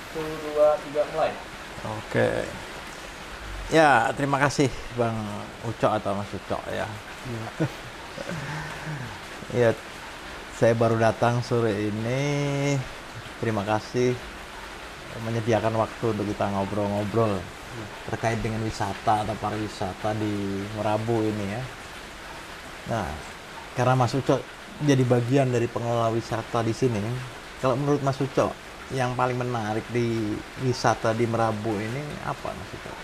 Satu, dua, tiga, mulai. Oke. Ya, terima kasih Bang Ucok atau Mas Ucok ya. Ya, saya baru datang sore ini. Terima kasih menyediakan waktu untuk kita ngobrol-ngobrol terkait dengan wisata atau pariwisata di Merabu ini ya. Nah, karena Mas Ucok jadi bagian dari pengelola wisata di sini, kalau menurut Mas Ucok, yang paling menarik di wisata di Merabu ini apa, Mas Ucok?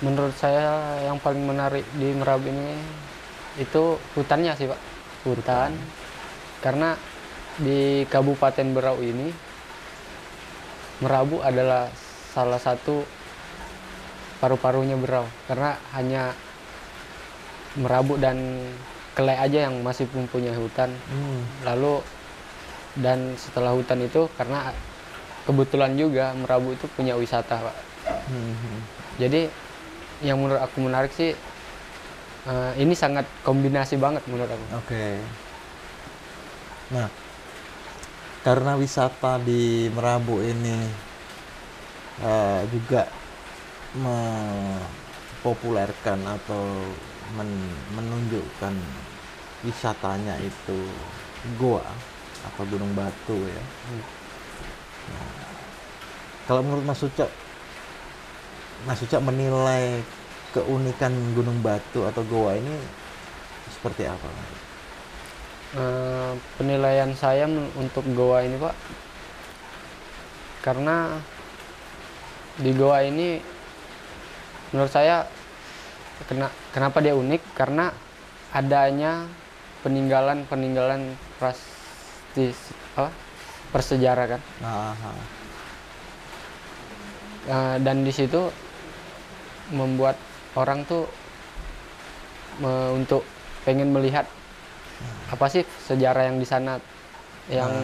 Menurut saya yang paling menarik di Merabu ini itu hutannya sih Pak. Hutan. Karena di Kabupaten Berau ini Merabu adalah salah satu paru-parunya Berau. Karena hanya Merabu dan Kelai aja yang masih mempunyai hutan. Lalu dan setelah hutan itu karena kebetulan juga Merabu itu punya wisata Pak. Jadi yang menurut aku menarik sih ini sangat kombinasi banget menurut aku. Oke. Nah, karena wisata di Merabu ini juga mempopulerkan atau menunjukkan wisatanya itu goa atau gunung batu ya. Nah, kalau menurut Mas Ucok menilai keunikan gunung batu atau goa ini seperti apa? Penilaian saya untuk goa ini Pak, karena di goa ini menurut saya kenapa dia unik, karena adanya peninggalan persejarah kan. Dan di situ membuat orang tuh untuk pengen melihat apa sih sejarah yang di sana yang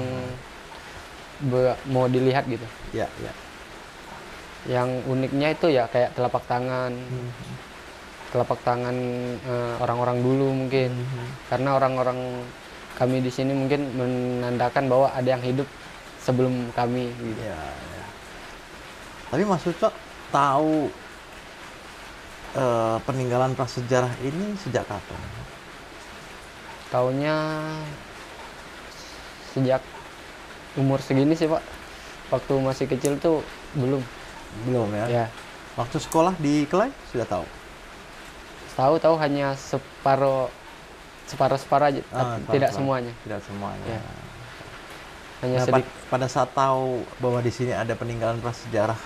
mau dilihat gitu. Ya, ya. Yang uniknya itu ya kayak telapak tangan orang-orang dulu mungkin. Karena orang-orang kami di sini mungkin menandakan bahwa ada yang hidup sebelum kami gitu. Ya, ya. Tapi Mas Ucok tahu peninggalan prasejarah ini sejak kapan? Taunya sejak umur segini sih Pak. Waktu masih kecil tuh belum ya. Ya. Waktu sekolah di Kelai sudah tahu? Tahu hanya separuh aja, tidak semuanya. Tidak semuanya. Ya. Hanya Nah, sedikit. pada saat tahu bahwa di sini ada peninggalan prasejarah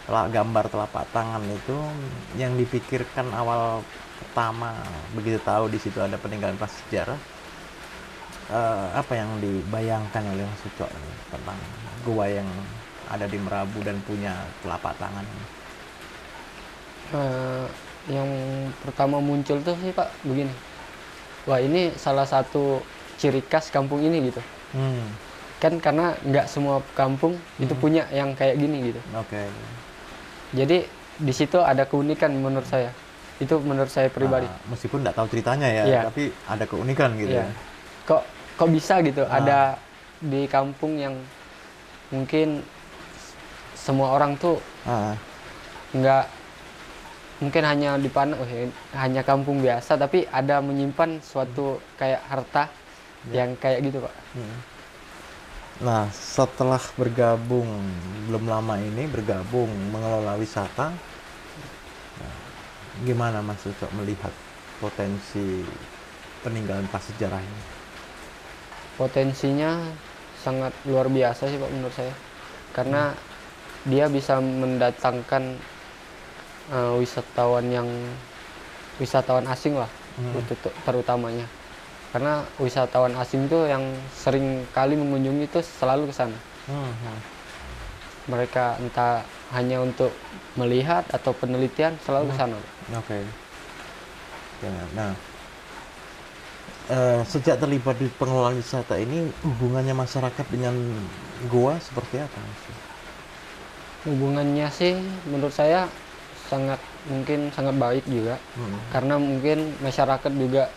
gambar telapak tangan itu, yang dipikirkan awal pertama begitu tahu di situ ada peninggalan prasejarah, apa yang dibayangkan oleh Mas Ucok tentang gua yang ada di Merabu dan punya telapak tangan? Yang pertama muncul tuh sih Pak begini, wah ini salah satu ciri khas kampung ini gitu. Kan karena nggak semua kampung itu punya yang kayak gini gitu. Oke. Jadi di situ ada keunikan menurut saya. Itu menurut saya pribadi. Meskipun nggak tahu ceritanya ya, Iya. tapi ada keunikan gitu. Iya. Kok bisa gitu ada di kampung yang mungkin semua orang tuh nggak, mungkin hanya dipandang hanya kampung biasa, tapi ada menyimpan suatu kayak harta yang kayak gitu Pak. Nah, setelah belum lama ini bergabung mengelola wisata, gimana Mas Ucok melihat potensi peninggalan prasejarah ini? Potensinya sangat luar biasa sih Pak menurut saya, karena dia bisa mendatangkan wisatawan asing lah, terutamanya. Karena wisatawan asing itu yang sering kali mengunjungi itu selalu ke sana. Mereka entah hanya untuk melihat atau penelitian, selalu ke sana. Oke. Nah, sejak terlibat di pengelolaan wisata ini, hubungannya masyarakat dengan goa seperti apa? Hubungannya sih menurut saya sangat baik juga. Karena mungkin masyarakat juga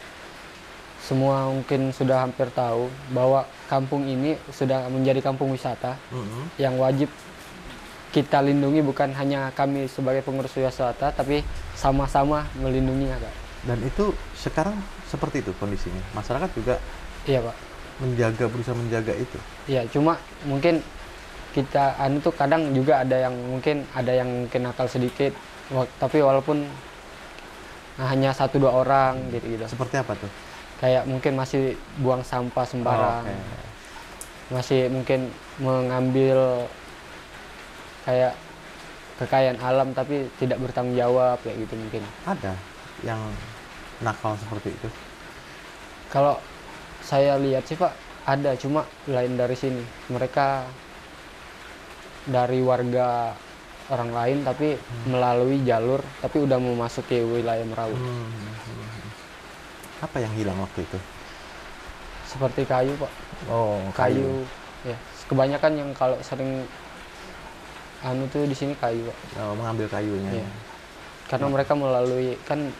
semua mungkin sudah hampir tahu bahwa kampung ini sudah menjadi kampung wisata yang wajib kita lindungi, bukan hanya kami sebagai pengurus wisata, tapi sama-sama melindunginya, Kak. Dan itu sekarang seperti itu kondisinya. Masyarakat juga Iya, Pak. berusaha menjaga itu. Iya, cuma mungkin kita tuh kadang juga ada yang mungkin nakal sedikit, tapi walaupun hanya 1-2 orang gitu. Seperti apa tuh? Kayak mungkin masih buang sampah sembarang. Masih mungkin mengambil kayak kekayaan alam tapi tidak bertanggung jawab kayak gitu mungkin. Ada yang nakal seperti itu? Kalau saya lihat sih, Pak, ada, cuma lain dari sini. Mereka dari warga orang lain tapi melalui jalur, tapi udah memasuki wilayah Merabu. Apa yang hilang waktu itu? Seperti kayu, Pak. Oh, Kayu. Ya, kebanyakan yang kalau sering tuh di sini kayu, Pak. Oh, mengambil kayunya. Iya. Karena mereka melalui, kan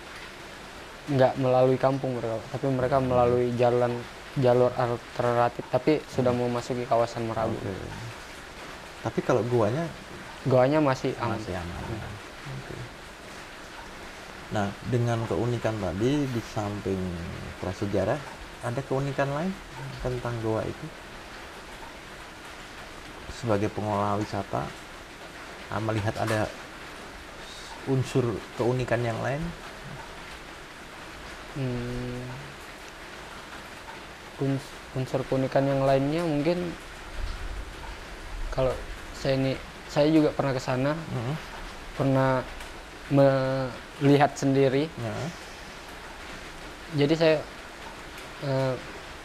nggak melalui kampung mereka, tapi mereka melalui jalur alternatif, tapi sudah memasuki kawasan Merabu. Tapi kalau Goanya masih aman. Nah, dengan keunikan tadi, di samping prasejarah, ada keunikan lain tentang goa itu? Sebagai pengelola wisata, melihat ada unsur keunikan yang lain? Unsur keunikan yang lainnya mungkin, kalau saya juga pernah ke sana, pernah melihat sendiri. Jadi saya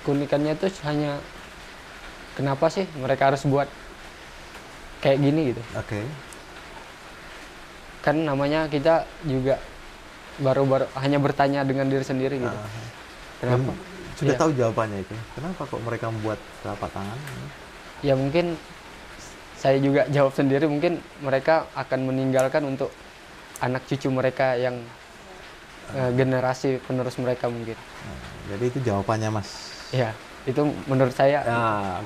keunikannya itu hanya kenapa sih mereka harus buat kayak gini gitu. Kan namanya kita juga baru hanya bertanya dengan diri sendiri gitu. Kenapa? Sudah tahu jawabannya itu. Kenapa kok mereka membuat telapak tangan? Ya mungkin saya juga jawab sendiri, mungkin mereka akan meninggalkan untuk anak cucu mereka yang generasi penerus mereka mungkin. Jadi itu jawabannya, Mas. Ya, itu menurut saya.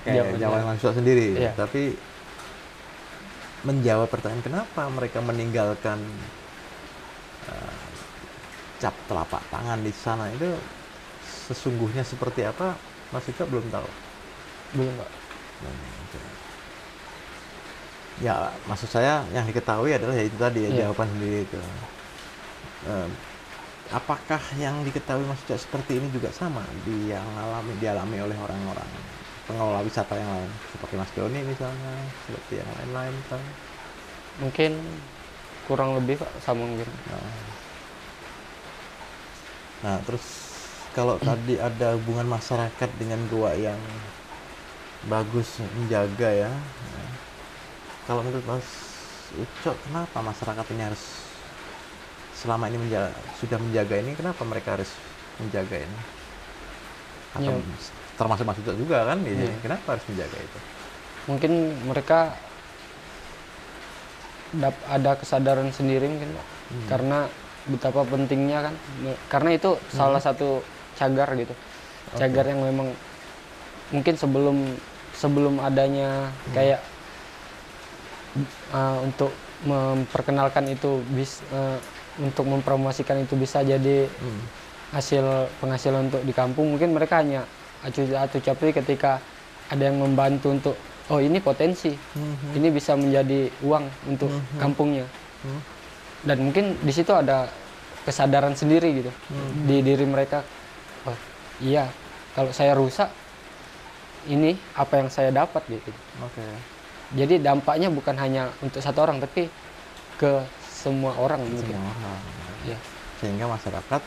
Jawaban mahasiswa sendiri. Iya. Tapi menjawab pertanyaan kenapa mereka meninggalkan cap telapak tangan di sana itu sesungguhnya seperti apa, Mas Ika belum tahu. Belum, Pak. Ya, maksud saya yang diketahui adalah ya itu tadi ya, jawaban sendiri itu. Apakah yang diketahui Mas Ika seperti ini juga sama dialami oleh orang-orang pengelola wisata yang lain, seperti Mas Doni misalnya, seperti yang lain-lain misalnya? Mungkin kurang lebih, Pak, sama mungkin. Nah, terus kalau tadi ada hubungan masyarakat dengan goa yang bagus menjaga ya. Kalau menurut Mas Ucok, kenapa masyarakat ini harus selama ini sudah menjaga ini, kenapa mereka harus menjaga ini? Atau termasuk Mas Ucok juga kan di sini, kenapa harus menjaga itu? Mungkin mereka ada kesadaran sendiri mungkin, Pak. Karena betapa pentingnya kan, karena itu salah satu cagar gitu. Cagar yang memang mungkin sebelum adanya kayak untuk memperkenalkan itu untuk mempromosikan itu bisa jadi penghasilan untuk di kampung, mungkin mereka hanya acuh capri ketika ada yang membantu untuk ini potensi, ini bisa menjadi uang untuk kampungnya. Dan mungkin di situ ada kesadaran sendiri gitu di diri mereka. Oh iya, kalau saya rusak, ini apa yang saya dapat gitu. Jadi dampaknya bukan hanya untuk satu orang, tapi ke semua orang mungkin. Ya. Sehingga masyarakat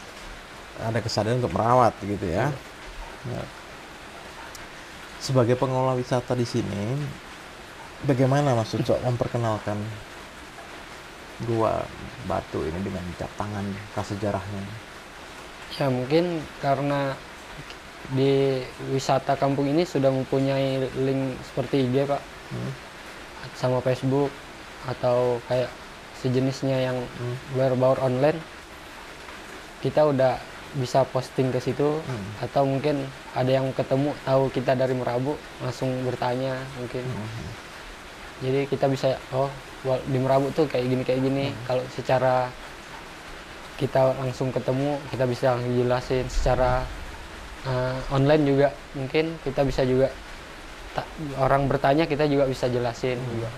ada kesadaran untuk merawat gitu ya. Sebagai pengelola wisata di sini, bagaimana Mas Ucok memperkenalkan Goa Batu ini dengan cap tangan prasejarahnya? Ya mungkin karena di wisata kampung ini sudah mempunyai link seperti IG, Pak, sama Facebook atau kayak sejenisnya yang berbaur online. Kita udah bisa posting ke situ, atau mungkin ada yang ketemu tahu kita dari Merabu langsung bertanya mungkin. Jadi kita bisa di Merabu tuh kayak gini. Kalau secara kita langsung ketemu kita bisa jelasin secara online juga, mungkin kita bisa juga orang bertanya kita juga bisa jelasin juga.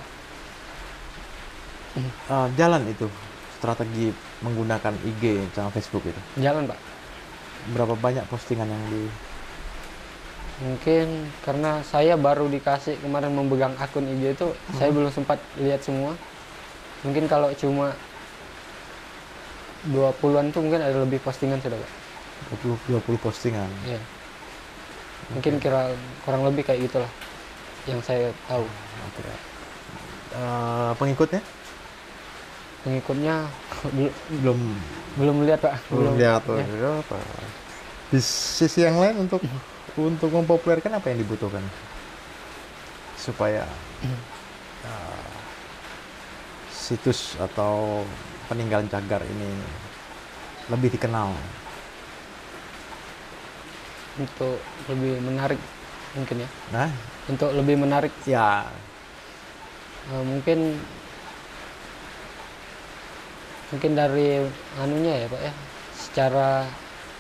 Jalan itu strategi menggunakan IG sama Facebook itu. Jalan, Pak. Berapa banyak postingan yang Mungkin karena saya baru dikasih kemarin memegang akun IG itu, saya belum sempat lihat semua. Mungkin kalau cuma 20-an tuh mungkin ada lebih postingan sudah, Pak. 20 postingan. Iya. Mungkin kurang lebih kayak gitulah yang saya tahu. Oke. Pengikutnya belum lihat, Pak. belum lihat. Ya. Apa? Di sisi yang lain untuk mempopulerkan apa yang dibutuhkan supaya situs atau peninggalan cagar ini lebih dikenal, untuk lebih menarik mungkin ya. nah Untuk lebih menarik ya mungkin dari anunya ya, Pak ya, secara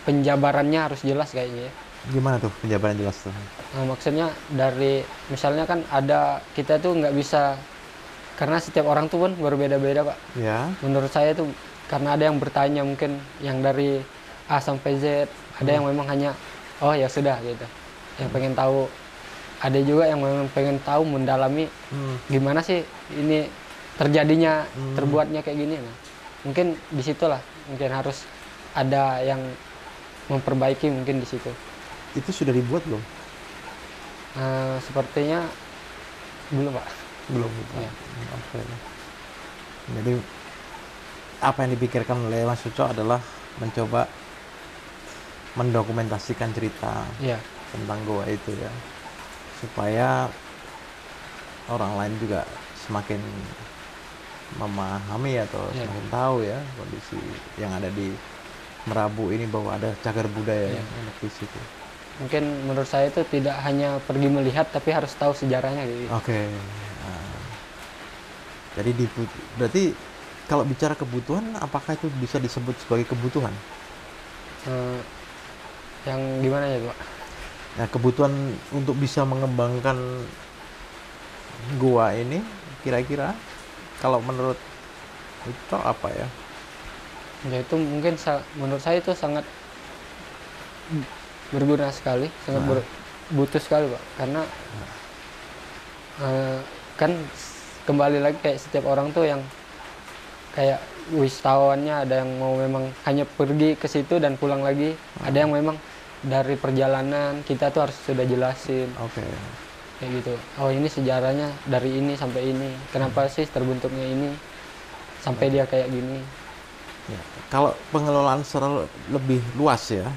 penjabarannya harus jelas kayaknya ya. gimana tuh penjabaran jelas tuh? Maksudnya dari misalnya kan ada, kita tuh nggak bisa, karena setiap orang tuh pun berbeda-beda, Pak. Ya. Menurut saya tuh karena ada yang bertanya mungkin yang dari A sampai Z, ada yang memang hanya oh ya sudah gitu, yang pengen tahu. Ada juga yang memang pengen tahu mendalami gimana sih ini terjadinya, terbuatnya kayak gini. Nah, mungkin disitulah mungkin harus ada yang memperbaiki mungkin di situ. Itu sudah dibuat belum? Sepertinya belum, Pak. Belum. Ya. Oke. Jadi apa yang dipikirkan oleh Mas Suco adalah mencoba mendokumentasikan cerita Ya. tentang goa itu ya, supaya orang lain juga semakin memahami atau semakin tahu ya kondisi yang ada di Merabu ini, bahwa ada cagar budaya yang ada di situ. Mungkin menurut saya itu tidak hanya pergi melihat, tapi harus tahu sejarahnya gitu. Oke. Jadi berarti kalau bicara kebutuhan, apakah itu bisa disebut sebagai kebutuhan? Yang gimana ya, Pak? Nah, kebutuhan untuk bisa mengembangkan gua ini kira-kira kalau menurut itu apa ya? Ya itu mungkin menurut saya itu sangat berguna sekali, sangat butuh sekali, Pak. Karena kan kembali lagi kayak setiap orang tuh yang kayak wisatawannya, ada yang mau memang hanya pergi ke situ dan pulang lagi, ada yang memang dari perjalanan kita tuh harus sudah jelasin. Oke. Kayak gitu. Oh, ini sejarahnya dari ini sampai ini. Kenapa sih terbentuknya ini sampai dia kayak gini? Ya. Kalau pengelolaan secara lebih luas ya,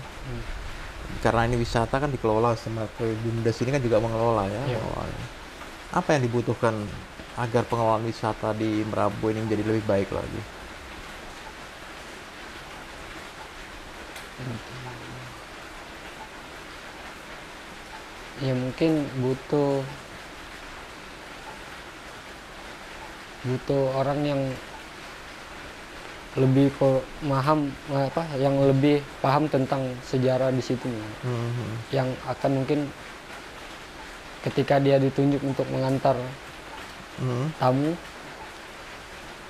karena ini wisata kan dikelola sama BUMDes ini kan juga mengelola ya. Apa yang dibutuhkan agar pengelolaan wisata di Merabu ini menjadi lebih baik lagi? Ya mungkin butuh orang yang lebih yang lebih paham tentang sejarah di situ, yang akan mungkin ketika dia ditunjuk untuk mengantar tamu,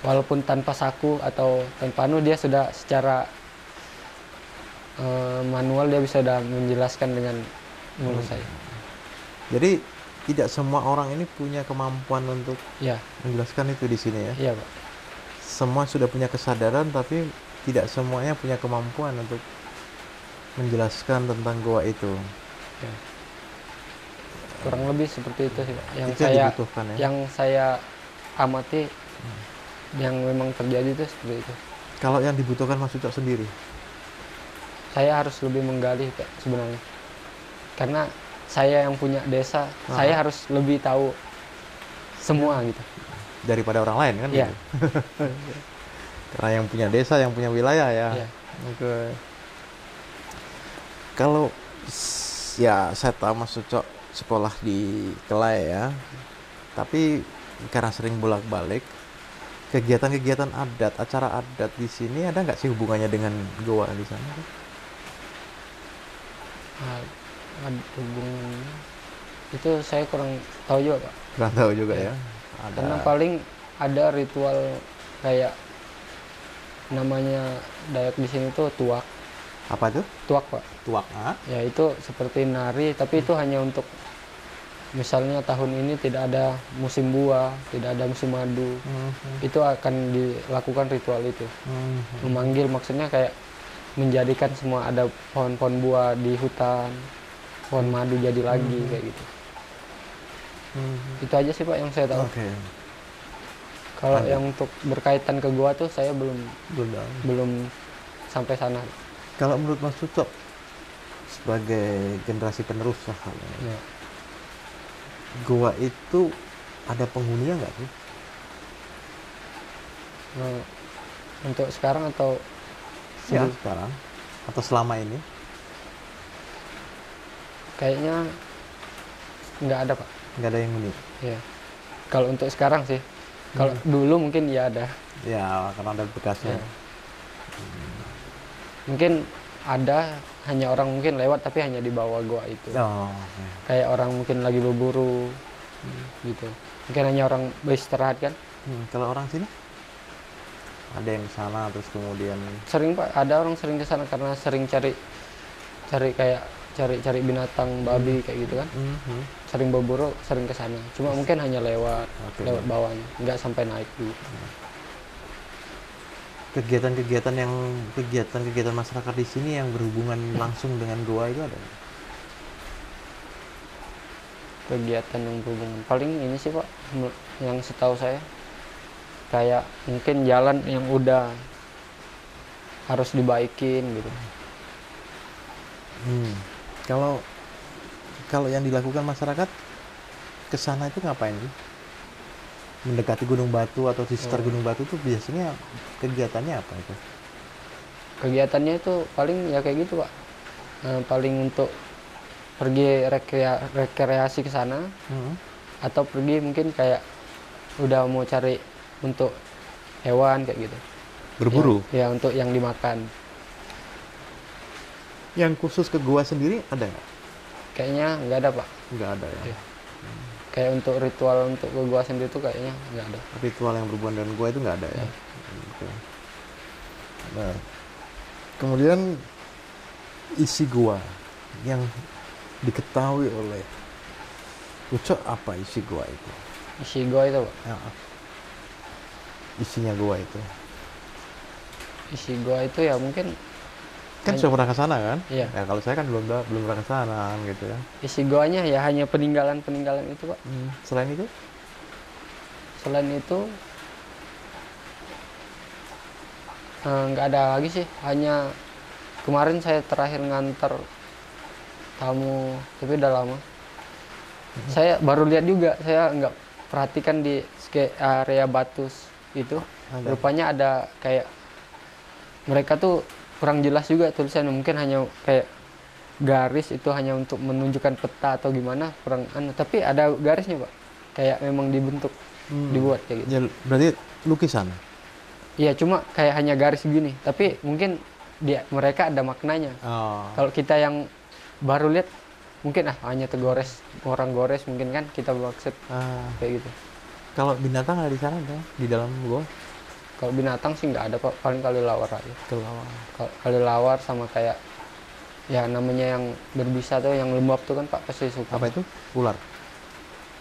walaupun tanpa saku atau tanpa dia sudah secara manual dia bisa sudah menjelaskan dengan mulut saya. Jadi tidak semua orang ini punya kemampuan untuk menjelaskan itu di sini ya? Iya, Pak. Semua sudah punya kesadaran, tapi tidak semuanya punya kemampuan untuk menjelaskan tentang goa itu. Ya. Kurang lebih seperti itu sih, Pak. Yang saya amati, yang memang terjadi itu seperti itu. Kalau yang dibutuhkan Mas Ucok sendiri? Saya harus lebih menggali, Pak, sebenarnya. Karena saya yang punya desa, saya harus lebih tahu semua gitu. Daripada orang lain kan? Iya. Gitu. Karena yang punya desa, yang punya wilayah ya. Iya. Oke. Kalau ya saya tahu Mas Ucok sekolah di Kelai ya, tapi karena sering bolak-balik, kegiatan-kegiatan adat, acara adat di sini ada nggak sih hubungannya dengan goa di sana? Nah, ada hubungannya itu saya kurang tahu juga Pak, Kurang tahu juga ya. karena Ada paling ada ritual kayak namanya Dayak di sini tuh tuak. apa tuh? Tuak Pak, Tuak. Ah? ya itu seperti nari tapi itu hanya untuk misalnya tahun ini tidak ada musim buah, tidak ada musim madu, itu akan dilakukan ritual itu. Memanggil maksudnya kayak menjadikan semua ada pohon-pohon buah di hutan, pohon madu jadi lagi kayak gitu. Itu aja sih Pak yang saya tahu. Oke. Kalau yang untuk berkaitan ke gua tuh saya belum Belum. belum sampai sana. Kalau menurut Mas Ucok sebagai generasi penerus lah, Ya. goa itu ada penghuninya nggak sih? Nah, untuk sekarang atau Ya, sebelum- sekarang atau selama ini? kayaknya nggak ada Pak. Nggak ada yang huni. Ya. Kalau untuk sekarang sih. Kalau dulu mungkin ya ada. Ya, karena ada bekasnya. Ya. Mungkin ada, hanya orang mungkin lewat tapi hanya di bawah gua itu. Oh, oke. Kayak orang mungkin lagi berburu gitu. Mungkin hanya orang beristirahat kan. Kalau orang sini ada yang ke sana terus kemudian Sering Pak, ada orang sering ke sana karena sering cari kayak cari binatang babi kayak gitu kan. Sering berburu, sering ke sana. Cuma mungkin hanya lewat Oke. lewat bawahnya, nggak sampai naik dulu. kegiatan masyarakat di sini yang berhubungan langsung dengan goa itu ada nggak? Kegiatan yang berhubungan paling ini sih Pak, yang setahu saya kayak mungkin jalan yang udah harus dibaikin gitu. Kalau yang dilakukan masyarakat ke sana itu ngapain sih? Mendekati Gunung Batu atau di sekitar Gunung Batu itu biasanya kegiatannya apa itu? Kegiatannya itu paling ya kayak gitu Pak. Paling untuk pergi rekreasi ke sana atau pergi mungkin kayak udah mau cari untuk hewan kayak gitu. Berburu. Ya untuk yang dimakan. Yang khusus ke goa sendiri ada nggak? Kayaknya nggak ada Pak. Nggak ada ya. Iya. Kayak untuk ritual untuk ke gua sendiri tuh kayaknya nggak ada. Ritual yang berhubungan dengan goa itu nggak ada ya. Oke. Nah, kemudian isi goa yang diketahui oleh Ucok apa isi goa itu? Isi gua itu Pak. Ya. Isinya goa itu. Isi gua itu ya mungkin Kan sudah pernah ke sana kan? Iya. Ya, kalau saya kan belum pernah ke sana gitu ya. isi goanya ya hanya peninggalan itu Pak. Selain itu? Selain itu nggak ada lagi sih, hanya kemarin saya terakhir nganter tamu tapi udah lama. Saya baru lihat juga, saya nggak perhatikan di area Batus itu Ada. rupanya ada kayak mereka tuh kurang jelas juga tulisannya, mungkin hanya kayak garis itu hanya untuk menunjukkan peta atau gimana, kurang tapi ada garisnya Pak, kayak memang dibentuk dibuat kayak gitu. Ya, berarti lukisan. Iya, cuma kayak hanya garis gini, tapi mungkin mereka ada maknanya. Oh. Kalau kita yang baru lihat mungkin hanya tergores, orang gores mungkin kan kita maksud kayak gitu. Kalau binatang ada di sana ada di dalam gua? Kalau binatang sih nggak ada Pak, paling kali lawar aja. Kali lawar sama kayak ya namanya yang berbisa tuh, yang lembab tuh kan Pak pasti suka. Apa itu? Ular.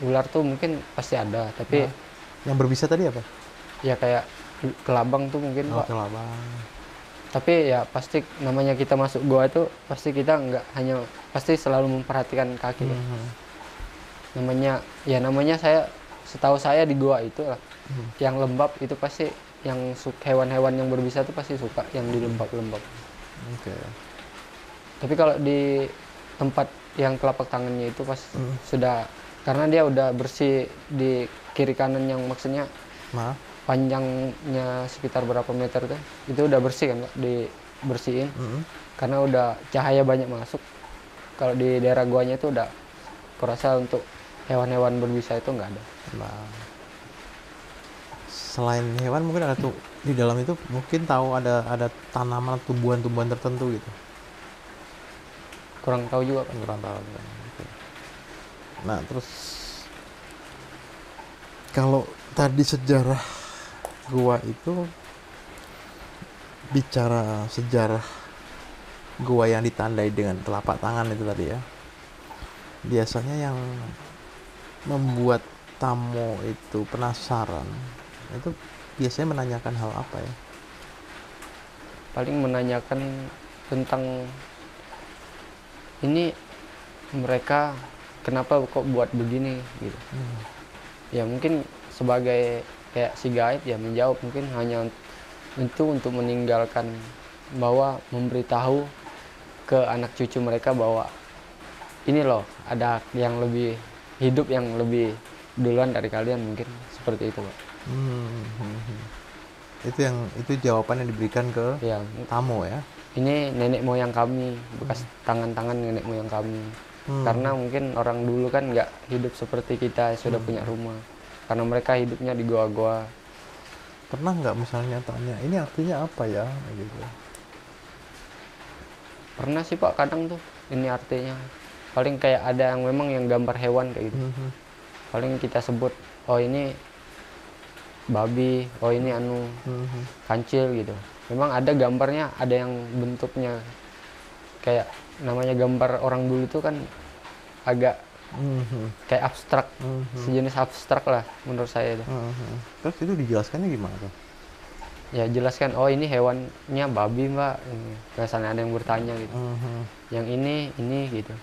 Ular tuh mungkin pasti ada, tapi Yang berbisa tadi apa? ya kayak kelabang tuh mungkin Pak. Kelabang. Tapi ya pasti namanya kita masuk goa itu pasti kita nggak hanya, pasti selalu memperhatikan kaki kan. Namanya saya setahu saya di goa itu lah yang lembab itu pasti yang hewan-hewan yang berbisa itu pasti suka yang di lembab-lembab. Oke. Tapi kalau di tempat yang telapak tangannya itu pas sudah, karena dia udah bersih di kiri kanan, yang maksudnya panjangnya sekitar berapa meter tuh, itu udah bersih kan Pak, dibersihin karena udah cahaya banyak masuk. kalau di daerah guanya itu udah kurasa untuk hewan-hewan berbisa itu nggak ada. Nah, selain hewan mungkin ada tuh di dalam itu, mungkin tahu ada tanaman, tumbuhan-tumbuhan tertentu gitu. Kurang tahu juga Pak. Kurang tahu kan. Oke. Nah, terus kalau tadi sejarah gua itu, bicara sejarah gua yang ditandai dengan telapak tangan itu tadi ya, biasanya yang membuat tamu itu penasaran itu biasanya menanyakan hal apa ya? Paling menanyakan tentang ini mereka kenapa kok buat begini gitu. Ya mungkin sebagai kayak si guide ya menjawab, mungkin hanya untuk meninggalkan, bahwa memberitahu ke anak cucu mereka bahwa ini loh ada yang lebih hidup, yang lebih duluan dari kalian, mungkin seperti itu Pak. Itu jawaban yang diberikan ke Ya, tamu ya. ini nenek moyang kami, bekas tangan-tangan nenek moyang kami. Karena mungkin orang dulu kan nggak hidup seperti kita sudah punya rumah, karena mereka hidupnya di goa-goa. Pernah nggak misalnya tanya ini artinya apa ya gitu? Pernah sih Pak, kadang tuh ini artinya paling kayak ada yang memang yang gambar hewan kayak gitu. Paling kita sebut, oh ini babi, oh ini kancil gitu. Memang ada gambarnya, ada yang bentuknya kayak namanya gambar orang dulu itu kan agak kayak abstrak, sejenis abstrak lah menurut saya itu. Terus itu dijelaskannya gimana tuh? Ya jelaskan, oh ini hewannya babi mbak, misalnya ada yang bertanya gitu. Yang ini gitu.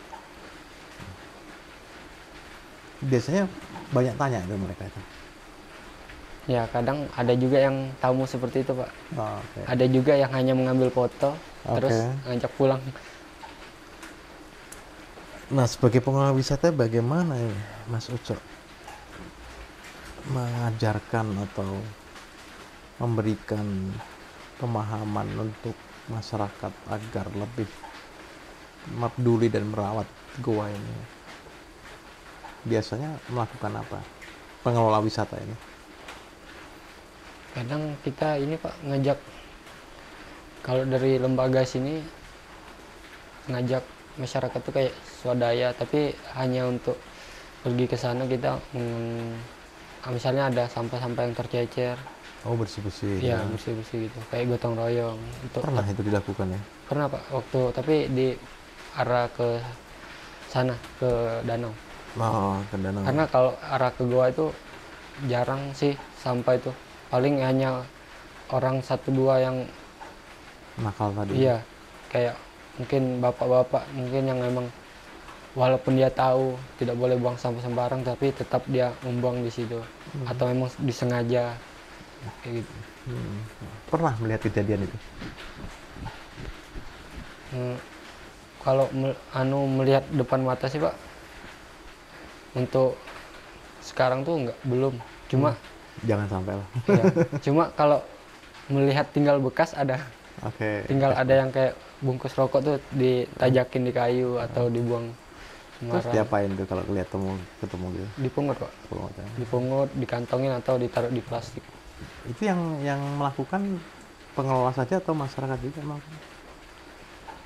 Biasanya banyak tanya itu mereka itu. Ya kadang ada juga yang tamu seperti itu Pak. Oh, okay. Ada juga yang hanya mengambil foto terus ngajak pulang. Nah, sebagai pengelola wisata bagaimana ini Mas Ucok mengajarkan atau memberikan pemahaman untuk masyarakat agar lebih peduli dan merawat goa ini? Biasanya melakukan apa pengelola wisata ini? Kadang kita ini Pak ngajak, kalau dari lembaga sini ngajak masyarakat tuh kayak swadaya, tapi hanya untuk pergi ke sana kita misalnya ada sampah-sampah yang tercecer. Oh, bersih-bersih. Iya, bersih-bersih gitu. Kayak gotong royong. Pernah itu dilakukan ya? Pernah Pak, tapi di arah ke sana, ke danau. Oh, ke danau. Karena kalau arah ke goa itu jarang sih sampah itu. Paling hanya orang 1-2 yang nakal tadi. Iya, kayak mungkin bapak-bapak mungkin yang memang walaupun dia tahu tidak boleh buang sampah sembarang, tapi tetap dia membuang di situ. Atau memang disengaja kayak gitu. Pernah melihat kejadian itu? Kalau melihat depan mata sih Pak, untuk sekarang tuh belum. Cuma jangan sampai lah. Ya, cuma kalau melihat tinggal bekas ada. Tinggal ada yang kayak bungkus rokok tuh ditajakin di kayu atau dibuang sembarang. Terus diapain tuh kalau lihat ketemu gitu? Dipungut Pak. Dipungut, dikantongin atau ditaruh di plastik. Itu yang melakukan pengelola saja atau masyarakat juga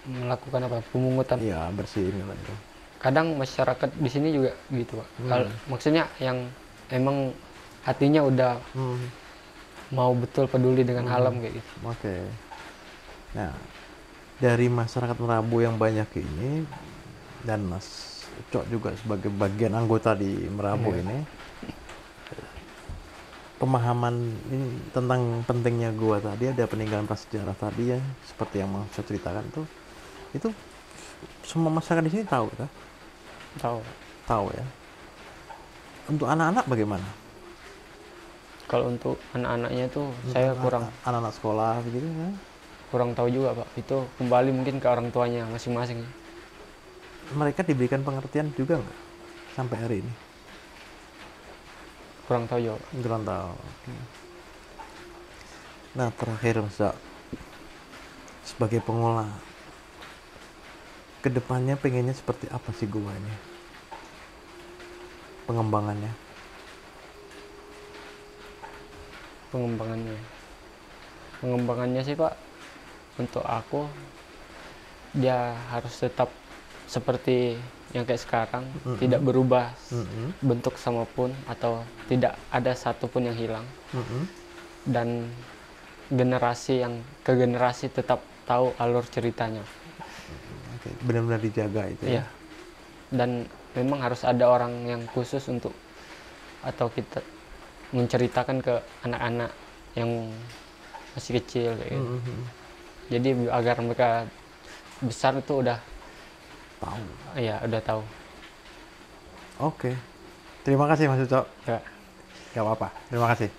melakukan apa? Pemungutan. Iya, bersihin gitu. Kadang masyarakat di sini juga gitu Pak. Maksudnya yang emang hatinya udah mau betul peduli dengan alam kayak gitu. Oke. Nah, dari masyarakat Merabu yang banyak ini dan Mas Ucok juga sebagai bagian anggota di Merabu ini, pemahaman ini tentang pentingnya gua tadi, ada peninggalan prasejarah tadi ya, seperti yang Mas Ucok ceritakan tuh, itu semua masyarakat di sini tahu kan? Tahu ya. Untuk anak-anak bagaimana? Kalau untuk anak-anaknya tuh saya kurang. Anak-anak sekolah begitu ya? Kurang tahu juga Pak. Itu kembali mungkin ke orang tuanya masing-masing. Mereka diberikan pengertian juga nggak sampai hari ini? Kurang tahu juga. Kurang tahu. Nah, terakhir Mas, sebagai pengelola Kedepannya pengennya seperti apa sih gua ini? Pengembangannya. Pengembangannya sih Pak, untuk aku dia harus tetap seperti yang kayak sekarang, tidak berubah bentuk sama pun, atau tidak ada satupun yang hilang. Dan generasi yang ke generasi tetap tahu alur ceritanya. Oke, benar-benar dijaga itu Iya. ya. Dan memang harus ada orang yang khusus untuk, atau kita menceritakan ke anak-anak yang masih kecil kayak gitu. Jadi agar mereka besar itu udah Tahu. ya udah tahu. Oke. Terima kasih Mas Ucok. Ya. Gak apa-apa. Terima kasih.